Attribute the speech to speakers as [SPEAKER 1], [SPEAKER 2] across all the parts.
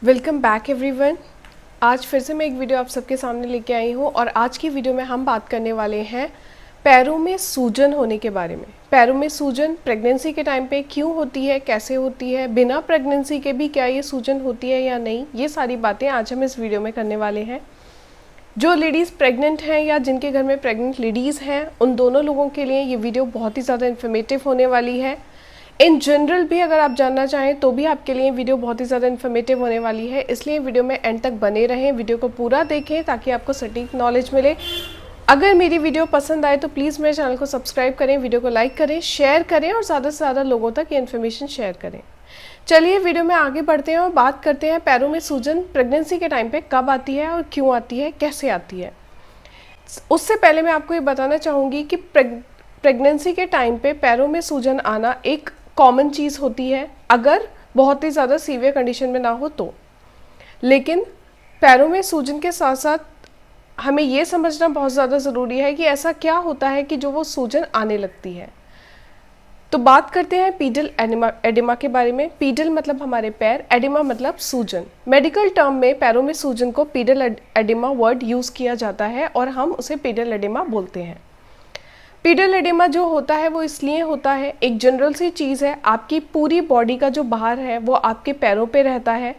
[SPEAKER 1] Welcome back everyone. आज फिर से मैं एक वीडियो आप सबके सामने लेके आई हूँ और आज की वीडियो में हम बात करने वाले हैं पैरों में सूजन होने के बारे में। पैरों में सूजन प्रेगनेंसी के टाइम पे क्यों होती है, कैसे होती है, बिना प्रेगनेंसी के भी क्या ये सूजन होती है या नहीं, ये सारी बातें आज हम इस वीडियो में करने वाले हैं। जो लेडीज़ प्रेग्नेंट हैं या जिनके घर में प्रेग्नेंट लेडीज़ हैं, उन दोनों लोगों के लिए ये वीडियो बहुत ही ज़्यादा इन्फॉर्मेटिव होने वाली है। इन जनरल भी अगर आप जानना चाहें तो भी आपके लिए वीडियो बहुत ही ज़्यादा इन्फॉर्मेटिव होने वाली है, इसलिए वीडियो में एंड तक बने रहें, वीडियो को पूरा देखें ताकि आपको सटीक नॉलेज मिले। अगर मेरी वीडियो पसंद आए तो प्लीज़ मेरे चैनल को सब्सक्राइब करें, वीडियो को लाइक करें, शेयर करें और ज़्यादा से ज़्यादा लोगों तक ये इन्फॉर्मेशन शेयर करें। चलिए वीडियो में आगे बढ़ते हैं और बात करते हैं पैरों में सूजन प्रेगनेंसी के टाइम पे कब आती है और क्यों आती है, कैसे आती है। उससे पहले मैं आपको ये बताना चाहूँगी कि प्रेगनेंसी के टाइम पे पैरों में सूजन आना एक कॉमन चीज़ होती है अगर बहुत ही ज़्यादा सीवियर कंडीशन में ना हो तो। लेकिन पैरों में सूजन के साथ साथ हमें ये समझना बहुत ज़्यादा ज़रूरी है कि ऐसा क्या होता है कि जो वो सूजन आने लगती है। तो बात करते हैं पीडल एडिमा के बारे में। पीडल मतलब हमारे पैर, एडिमा मतलब सूजन। मेडिकल टर्म में पैरों में सूजन को पीडल एडिमा वर्ड यूज़ किया जाता है और हम उसे पीडल एडिमा बोलते हैं। पीडल एडिमा जो होता है वो इसलिए होता है, एक जनरल सी चीज़ है, आपकी पूरी बॉडी का जो बाहर है वो आपके पैरों पे रहता है।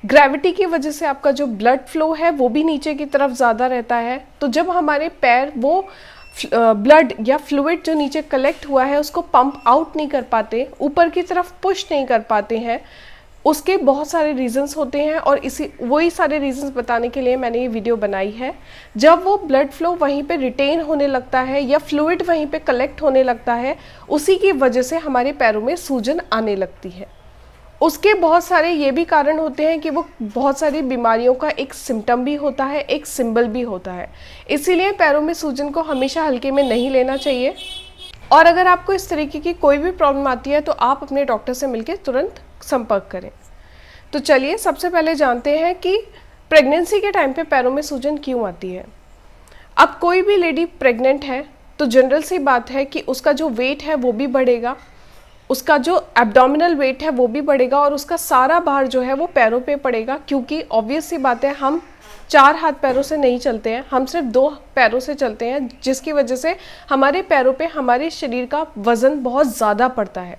[SPEAKER 1] ग्रेविटी की वजह से आपका जो ब्लड फ्लो है वो भी नीचे की तरफ ज़्यादा रहता है। तो जब हमारे पैर वो ब्लड या फ्लूइड जो नीचे कलेक्ट हुआ है उसको पंप आउट नहीं कर पाते, ऊपर की तरफ पुश नहीं कर पाते हैं, उसके बहुत सारे रीजंस होते हैं और वही सारे रीजंस बताने के लिए मैंने ये वीडियो बनाई है। जब वो ब्लड फ्लो वहीं पे रिटेन होने लगता है या फ्लूइड वहीं पे कलेक्ट होने लगता है, उसी की वजह से हमारे पैरों में सूजन आने लगती है। उसके बहुत सारे ये भी कारण होते हैं कि वो बहुत सारी बीमारियों का एक सिम्टम भी होता है, एक सिंबल भी होता है। इसीलिए पैरों में सूजन को हमेशा हल्के में नहीं लेना चाहिए और अगर आपको इस तरीके की कोई भी प्रॉब्लम आती है तो आप अपने डॉक्टर से मिलकर तुरंत संपर्क करें। तो चलिए सबसे पहले जानते हैं कि प्रेगनेंसी के टाइम पे पैरों में सूजन क्यों आती है। अब कोई भी लेडी प्रेग्नेंट है तो जनरल सी बात है कि उसका जो वेट है वो भी बढ़ेगा, उसका जो एब्डोमिनल वेट है वो भी बढ़ेगा और उसका सारा भार जो है वो पैरों पे पड़ेगा, क्योंकि ऑब्वियस सी बात है हम 4 हाथ पैरों से नहीं चलते हैं, हम सिर्फ 2 पैरों से चलते हैं, जिसकी वजह से हमारे पैरों पे हमारे शरीर का वज़न बहुत ज़्यादा पड़ता है।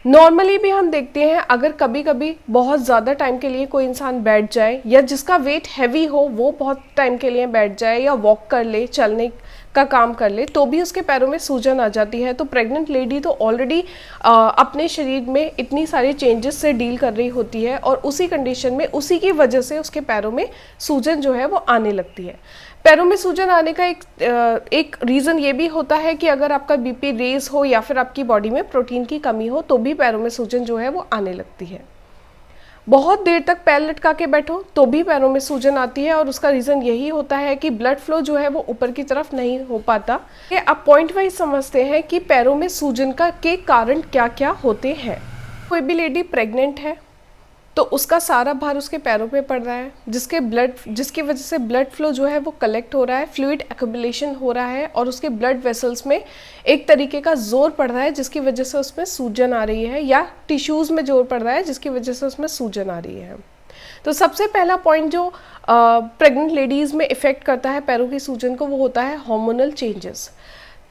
[SPEAKER 1] नॉर्मली भी हम देखते हैं अगर कभी कभी बहुत ज़्यादा टाइम के लिए कोई इंसान बैठ जाए या जिसका वेट हैवी हो वो बहुत टाइम के लिए बैठ जाए या वॉक कर ले, चलने का काम कर ले, तो भी उसके पैरों में सूजन आ जाती है। तो प्रेग्नेंट लेडी तो ऑलरेडी अपने शरीर में इतनी सारी चेंजेस से डील कर रही होती है और उसी कंडीशन में उसी की वजह से उसके पैरों में सूजन जो है वो आने लगती है। पैरों में सूजन आने का एक रीज़न ये भी होता है कि अगर आपका बीपी रेज हो या फिर आपकी बॉडी में प्रोटीन की कमी हो तो भी पैरों में सूजन जो है वो आने लगती है। बहुत देर तक पैर लटका के बैठो तो भी पैरों में सूजन आती है और उसका रीज़न यही होता है कि ब्लड फ्लो जो है वो ऊपर की तरफ नहीं हो पाता। ये आप पॉइंट वाइज समझते हैं कि पैरों में सूजन के कारण क्या क्या होते हैं। कोई भी लेडी प्रेग्नेंट है तो उसका सारा भार उसके पैरों पे पड़ रहा है, जिसकी वजह से ब्लड फ्लो जो है वो कलेक्ट हो रहा है, फ्लूइड एक्युमुलेशन हो रहा है और उसके ब्लड वेसल्स में एक तरीके का जोर पड़ रहा है जिसकी वजह से उसमें सूजन आ रही है, या टिश्यूज़ में जोर पड़ रहा है जिसकी वजह से उसमें सूजन आ रही है। तो सबसे पहला पॉइंट जो प्रेग्नेंट लेडीज़ में इफ़ेक्ट करता है पैरों की सूजन को, वो होता है हार्मोनल चेंजेस।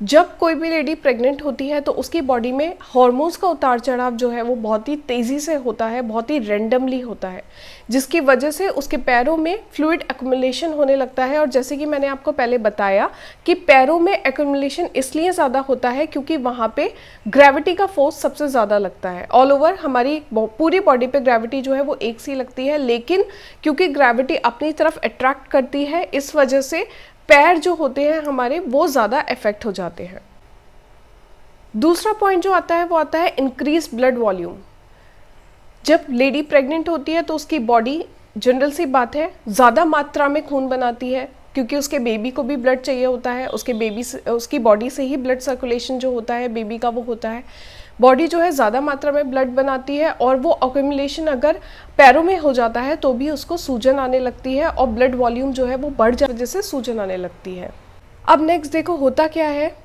[SPEAKER 1] जब कोई भी लेडी प्रेग्नेंट होती है तो उसकी बॉडी में हार्मोन्स का उतार चढ़ाव जो है वो बहुत ही तेज़ी से होता है, बहुत ही रैंडमली होता है, जिसकी वजह से उसके पैरों में फ्लूइड एक्युमुलेशन होने लगता है। और जैसे कि मैंने आपको पहले बताया कि पैरों में एक्युमुलेशन इसलिए ज़्यादा होता है क्योंकि वहाँ पे ग्रेविटी का फोर्स सबसे ज़्यादा लगता है। ऑल ओवर हमारी पूरी बॉडी पे ग्रेविटी जो है वो एक सी लगती है, लेकिन क्योंकि ग्रेविटी अपनी तरफ अट्रैक्ट करती है इस वजह से पैर जो होते हैं हमारे वो ज़्यादा इफेक्ट हो जाते हैं। दूसरा पॉइंट जो आता है वो आता है इंक्रीज ब्लड वॉल्यूम। जब लेडी प्रेग्नेंट होती है तो उसकी बॉडी जनरल सी बात है ज़्यादा मात्रा में खून बनाती है, क्योंकि उसके बेबी को भी ब्लड चाहिए होता है, उसकी बॉडी से ही ब्लड सर्कुलेशन जो होता है बेबी का वो होता है। बॉडी जो है ज़्यादा मात्रा में ब्लड बनाती है और वो अक्यूमुलेशन अगर पैरों में हो जाता है तो भी उसको सूजन आने लगती है और ब्लड वॉल्यूम जो है वो बढ़ जाने की वजह से सूजन आने लगती है। अब नेक्स्ट देखो होता क्या है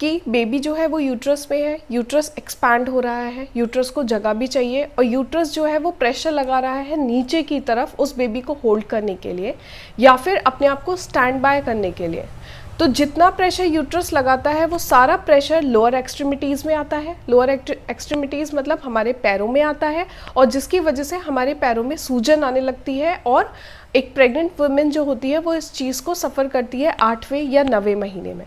[SPEAKER 1] कि बेबी जो है वो यूट्रस में है, यूट्रस एक्सपैंड हो रहा है, यूट्रस को जगह भी चाहिए और यूट्रस जो है वो प्रेशर लगा रहा है नीचे की तरफ उस बेबी को होल्ड करने के लिए या फिर अपने आप को स्टैंड बाय करने के लिए। तो जितना प्रेशर यूट्रस लगाता है वो सारा प्रेशर लोअर एक्सट्रीमिटीज़ में आता है। लोअर एक्सट्रीमिटीज़ मतलब हमारे पैरों में आता है और जिसकी वजह से हमारे पैरों में सूजन आने लगती है और एक प्रेग्नेंट वुमेन जो होती है वो इस चीज़ को सफ़र करती है 8वें या 9वें महीने में।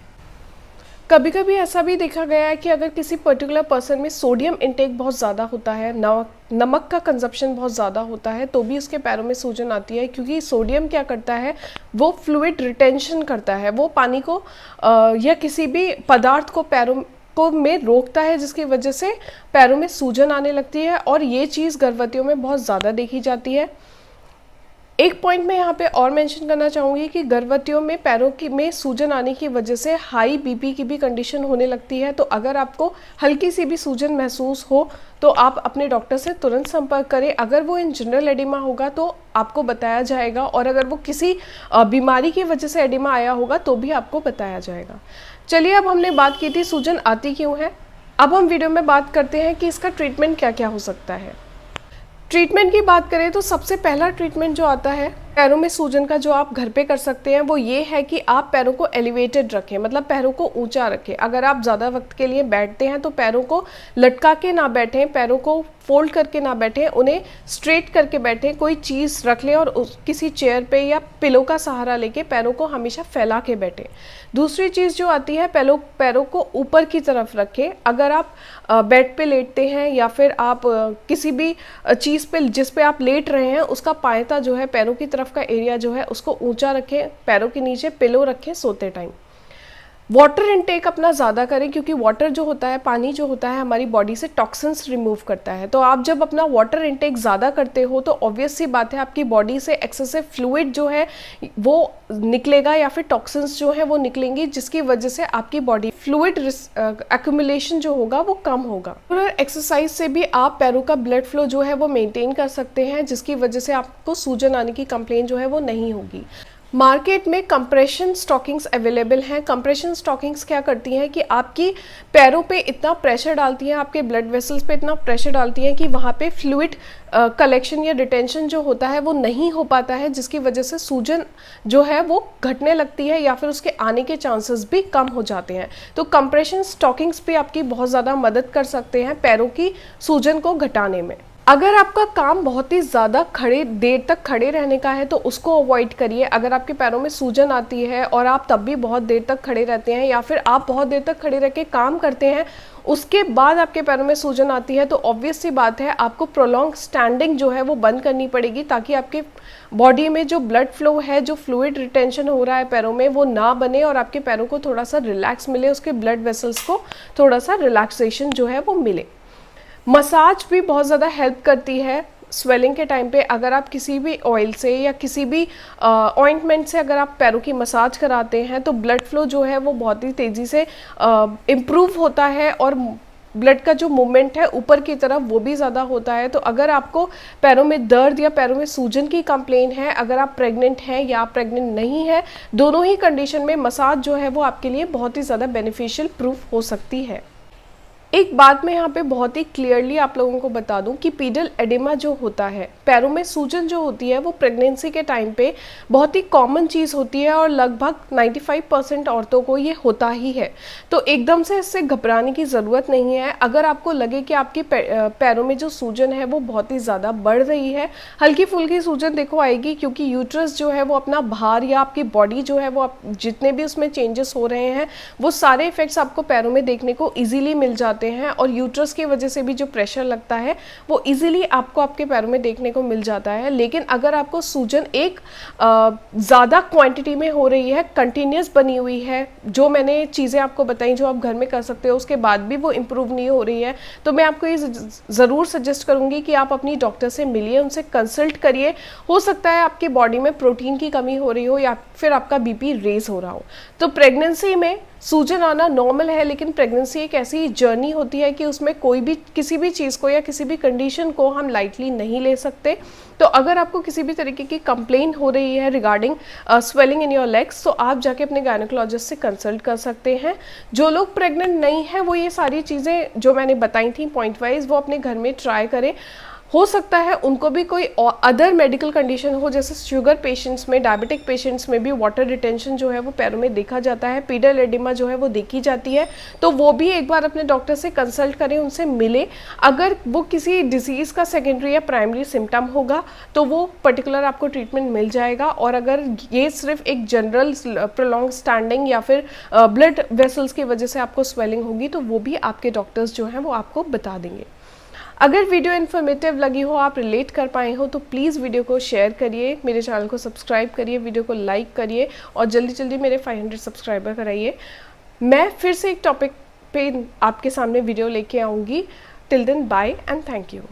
[SPEAKER 1] कभी कभी ऐसा भी देखा गया है कि अगर किसी पर्टिकुलर पर्सन में सोडियम इंटेक बहुत ज़्यादा होता है, नमक का कंजप्शन बहुत ज़्यादा होता है, तो भी उसके पैरों में सूजन आती है, क्योंकि सोडियम क्या करता है, वो फ्लूइड रिटेंशन करता है, वो पानी को या किसी भी पदार्थ को पैरों को में रोकता है, जिसकी वजह से पैरों में सूजन आने लगती है और ये चीज़ गर्भवतियों में बहुत ज़्यादा देखी जाती है। एक पॉइंट मैं यहाँ पे और मेंशन करना चाहूँगी कि गर्भवतियों में पैरों की में सूजन आने की वजह से हाई बीपी की भी कंडीशन होने लगती है। तो अगर आपको हल्की सी भी सूजन महसूस हो तो आप अपने डॉक्टर से तुरंत संपर्क करें। अगर वो इन जनरल एडिमा होगा तो आपको बताया जाएगा और अगर वो किसी बीमारी की वजह से एडिमा आया होगा तो भी आपको बताया जाएगा। चलिए, अब हमने बात की थी सूजन आती क्यों है, अब हम वीडियो में बात करते हैं कि इसका ट्रीटमेंट क्या क्या हो सकता है। ट्रीटमेंट की बात करें तो सबसे पहला ट्रीटमेंट जो आता है पैरों में सूजन का, जो आप घर पे कर सकते हैं, वो ये है कि आप पैरों को एलिवेटेड रखें, मतलब पैरों को ऊंचा रखें। अगर आप ज़्यादा वक्त के लिए बैठते हैं तो पैरों को लटका के ना बैठें, पैरों को फोल्ड करके ना बैठें, उन्हें स्ट्रेट करके बैठें। कोई चीज़ रख लें और किसी चेयर पे या पिलो का सहारा लेके पैरों को हमेशा फैला के बैठें। दूसरी चीज़ जो आती है, पैरों को ऊपर की तरफ रखें। अगर आप बेड पे लेटते हैं या फिर आप किसी भी चीज़ पे जिस पे आप लेट रहे हैं उसका पायता जो है, पैरों की तरफ का एरिया जो है, उसको ऊंचा रखें। पैरों के नीचे पिलो रखें सोते टाइम। वाटर इनटेक अपना ज़्यादा करें, क्योंकि वाटर जो होता है, पानी जो होता है, हमारी बॉडी से टॉक्सिन्स रिमूव करता है। तो आप जब अपना वाटर इनटेक ज़्यादा करते हो तो ऑब्वियस सी बात है आपकी बॉडी से एक्सेसिव फ्लूइड जो है वो निकलेगा या फिर टॉक्सिन्स जो है वो निकलेंगी, जिसकी वजह से आपकी बॉडी फ्लूइड एक्यूमुलेशन जो होगा वो कम होगा। और एक्सरसाइज से भी आप पैरों का ब्लड फ्लो जो है वो मेंटेन कर सकते हैं, जिसकी वजह से आपको सूजन आने की कंप्लेन जो है वो नहीं होगी। मार्केट में कंप्रेशन स्टॉकिंग्स अवेलेबल हैं। कंप्रेशन स्टॉकिंग्स क्या करती हैं कि आपकी पैरों पे इतना प्रेशर डालती हैं, आपके ब्लड वेसल्स पे इतना प्रेशर डालती हैं कि वहाँ पे फ्लूइड कलेक्शन या रिटेंशन जो होता है वो नहीं हो पाता है, जिसकी वजह से सूजन जो है वो घटने लगती है या फिर उसके आने के चांसेस भी कम हो जाते हैं। तो कंप्रेशन स्टॉकिंग्स भी आपकी बहुत ज़्यादा मदद कर सकते हैं पैरों की सूजन को घटाने में। अगर आपका काम बहुत ही ज़्यादा देर तक खड़े रहने का है तो उसको अवॉइड करिए। अगर आपके पैरों में सूजन आती है और आप तब भी बहुत देर तक खड़े रहते हैं या फिर आप बहुत देर तक खड़े रह के काम करते हैं, उसके बाद आपके पैरों में सूजन आती है, तो ऑब्वियस सी बात है आपको प्रोलॉन्ग स्टैंडिंग जो है वो बंद करनी पड़ेगी, ताकि आपके बॉडी में जो ब्लड फ्लो है, जो फ्लूइड रिटेंशन हो रहा है पैरों में, वो ना बने और आपके पैरों को थोड़ा सा रिलैक्स मिले, उसके ब्लड वेसल्स को थोड़ा सा रिलैक्सेशन जो है वो मिले। मसाज भी बहुत ज़्यादा हेल्प करती है स्वेलिंग के टाइम पे। अगर आप किसी भी ऑयल से या किसी भी ऑइंटमेंट से अगर आप पैरों की मसाज कराते हैं तो ब्लड फ्लो जो है वो बहुत ही तेज़ी से इम्प्रूव होता है और ब्लड का जो मूवमेंट है ऊपर की तरफ वो भी ज़्यादा होता है। तो अगर आपको पैरों में दर्द या पैरों में सूजन की कंप्लेन है, अगर आप प्रेग्नेंट हैं या आप प्रेग्नेंट नहीं है, दोनों ही कंडीशन में मसाज जो है वो आपके लिए बहुत ही ज़्यादा बेनिफिशियल प्रूफ हो सकती है। एक बात मैं यहाँ पे बहुत ही क्लियरली आप लोगों को बता दूं कि पीडल एडिमा जो होता है, पैरों में सूजन जो होती है, वो प्रेगनेंसी के टाइम पे बहुत ही कॉमन चीज़ होती है और लगभग 95% औरतों को ये होता ही है। तो एकदम से इससे घबराने की ज़रूरत नहीं है। अगर आपको लगे कि आपके पैरों में जो सूजन है वो बहुत ही ज़्यादा बढ़ रही है, हल्की फुल्की सूजन देखो आएगी, क्योंकि यूट्रस जो है वो अपना भार या आपकी बॉडी जो है वो जितने भी उसमें चेंजेस हो रहे हैं वो सारे इफेक्ट्स आपको पैरों में देखने को ईजिली मिल जाते हैं और यूट्रस की वजह से भी जो प्रेशर लगता है वो इजीली आपको आपके पैरों में देखने को मिल जाता है। लेकिन अगर आपको सूजन एक ज़्यादा क्वांटिटी में हो रही है, कंटिन्यूस बनी हुई है, जो मैंने चीज़ें आपको बताई जो आप घर में कर सकते हो, उसके बाद भी वो इम्प्रूव नहीं हो रही है, तो मैं आपको ये ज़रूर सजेस्ट करूँगी कि आप अपनी डॉक्टर से मिलिए, उनसे कंसल्ट करिए। हो सकता है आपकी बॉडी में प्रोटीन की कमी हो रही हो या फिर आपका बीपी रेज हो रहा हो। तो प्रेगनेंसी में सूजन आना नॉर्मल है, लेकिन प्रेगनेंसी एक ऐसी जर्नी होती है कि उसमें कोई भी किसी भी चीज़ को या किसी भी कंडीशन को हम लाइटली नहीं ले सकते। तो अगर आपको किसी भी तरीके की कंप्लेन हो रही है regarding swelling in your legs, तो आप जाके अपने गायनेकोलॉजिस्ट से कंसल्ट कर सकते हैं। जो लोग प्रेग्नेंट नहीं हैं वो ये सारी चीज़ें जो मैंने बताई थी पॉइंट वाइज वो अपने घर में ट्राई करें। हो सकता है उनको भी कोई अदर मेडिकल कंडीशन हो, जैसे शुगर पेशेंट्स में, डायबिटिक पेशेंट्स में भी वाटर रिटेंशन जो है वो पैरों में देखा जाता है, पीडल एडिमा जो है वो देखी जाती है। तो वो भी एक बार अपने डॉक्टर से कंसल्ट करें, उनसे मिले। अगर वो किसी डिजीज़ का सेकेंडरी या प्राइमरी सिम्टम होगा तो वो पर्टिकुलर आपको ट्रीटमेंट मिल जाएगा। और अगर ये सिर्फ एक जनरल प्रोलॉन्ग स्टैंडिंग या फिर ब्लड वेसल्स की वजह से आपको स्वेलिंग होगी तो वो भी आपके डॉक्टर्स जो हैं वो आपको बता देंगे। अगर वीडियो इन्फॉर्मेटिव लगी हो, आप रिलेट कर पाए हो, तो प्लीज़ वीडियो को शेयर करिए, मेरे चैनल को सब्सक्राइब करिए, वीडियो को लाइक करिए और जल्दी जल्दी मेरे 500 सब्सक्राइबर कराइए। मैं फिर से एक टॉपिक पे आपके सामने वीडियो लेके आऊँगी। Till then bye and thank you.